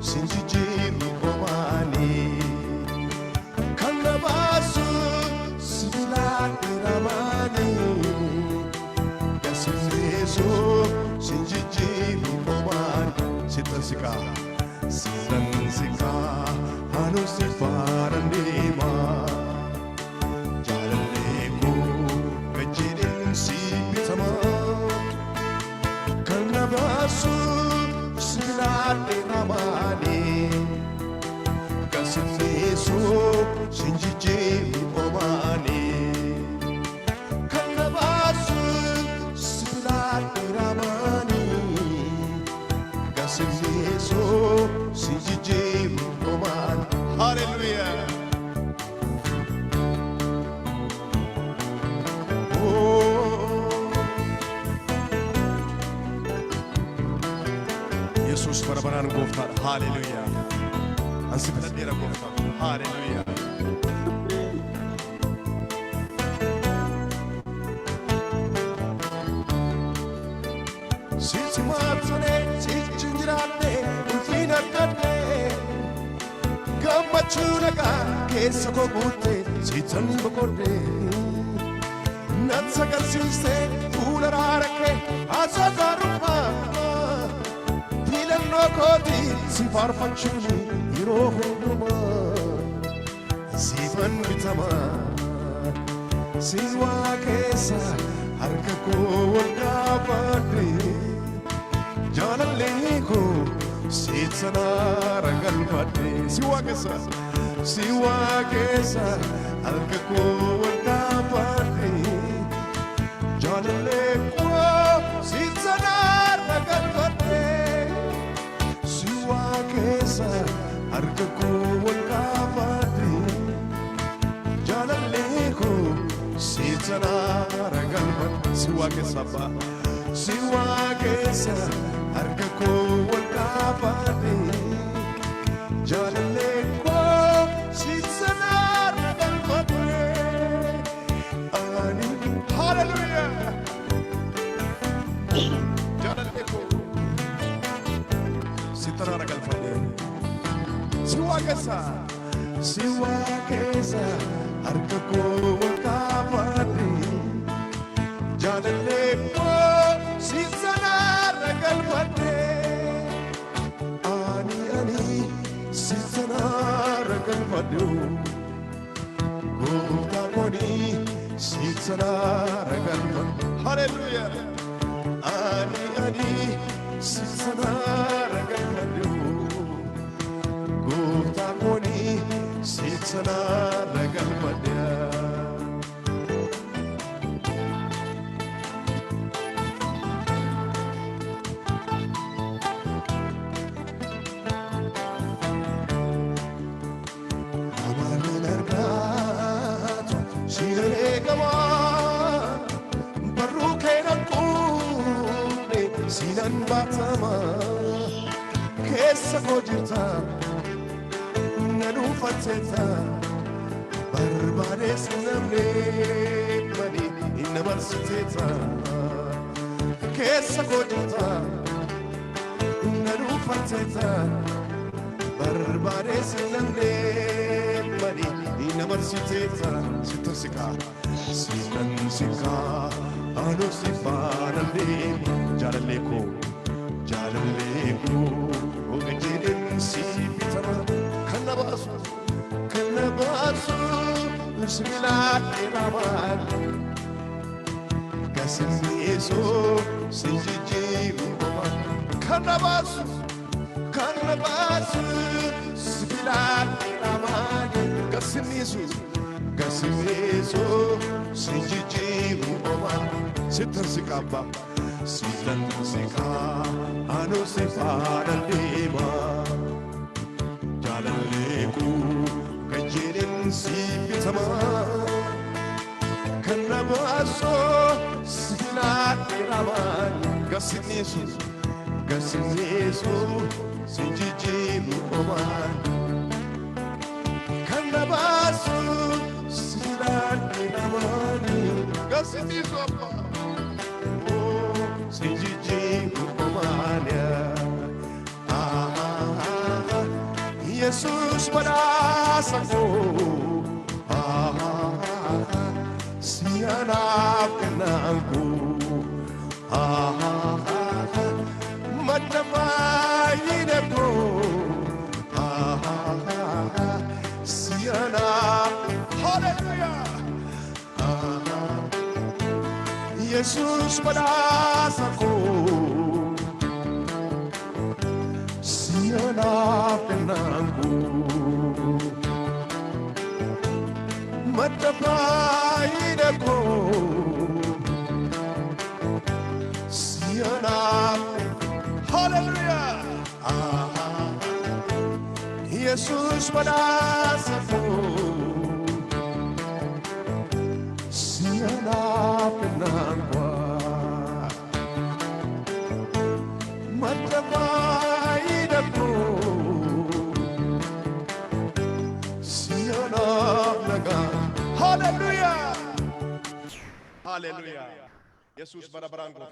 sinjijiru omani kanabasu sibilati ramani kasineso sinjijiru omani sitasika hanu sifarandima jalaleku kajidin sibitama kanabasu sibilati ramani kasineso sinjijiru omani kanabasu sibilati ramani kasineso sinjijiru omani. Hallelujah. Jesus barabaran goftar. Hallelujah. Ansi beladera goftar. Hallelujah. Sisi matane, sisi jinjirane, ulfina kadne. Gamachunaka, kesa ko butte, sitani bokorde. Natsagal sise, ulararake, asazarupa. Tilan no koti, si farfachuni, irohunduma. Sivan bitama, siwa kesa, harka ko walgapade. Janaleko. Sitsana ragal pade siwa kesa alka ko wata pade janale ko sitsana ragal pade siwa kesa alka ko wata pade janale ko sitsana ragal pade siwa kesa alka ko wata pade janale ko sitsana ragal pade ani hallelujah janale ko sitsana ragal pade siwa kesa alka ko wata pade janale ko sitsana ragal pade sitsana ragal padu gota koni sitsana ragal padu hallelujah ani sitsana ragal padu gota koni sitsana ragal padu sinan batama kesa kojita nanu fateta barbades namne mani inabarsiteta kesa kojita nanu fateta barbades namne mani inabarsiteta sitasika anu sifarande jalaleku ogajidin sibitama kanabasu bismillahir rahmanir kasiniso sinjijiru kanabasu bismillahir rahmanir kasiniso sinjijiru sitasikaba sitansika anu sifarandima jalaleku kajidin sibitama kanabaso sinillahir rahmanir kasiniso sinjijiru kanabaso sinillahir rahmanir kasiniso sinjijiru omania Jesus barasako siyanap kenangku matapayineko siyanap hallelujah Jesus barasako siyanap kenangku matapayineko siyanap hallelujah Jesus barasako siyanap kenangku matapayineko siyanap naga hallelujah hallelujah Jesus barabarangko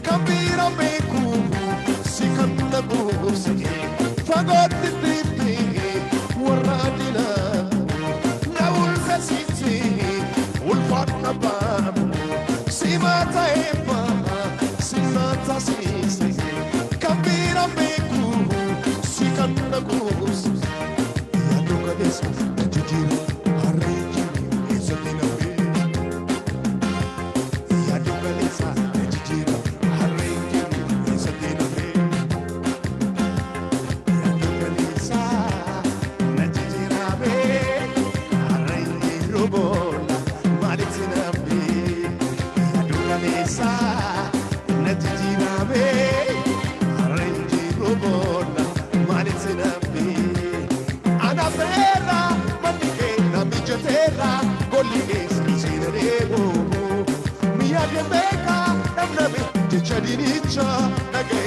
Kabira beku, sikanda busi. fagotti bibi warradina nawul sasiti ulfatna bam simata eba simata sisi kabira beku sikanda gus yadu kadesa jijira hariji esatina be yadu kadesa jijira hariji esatina be yadu kadesa jijira be hariji robola malitina be yadu kadesa jijira be hariji robola malitina be ana vera manike na mijatera golines sinarebo mia de beka namnabe de chadinicha nage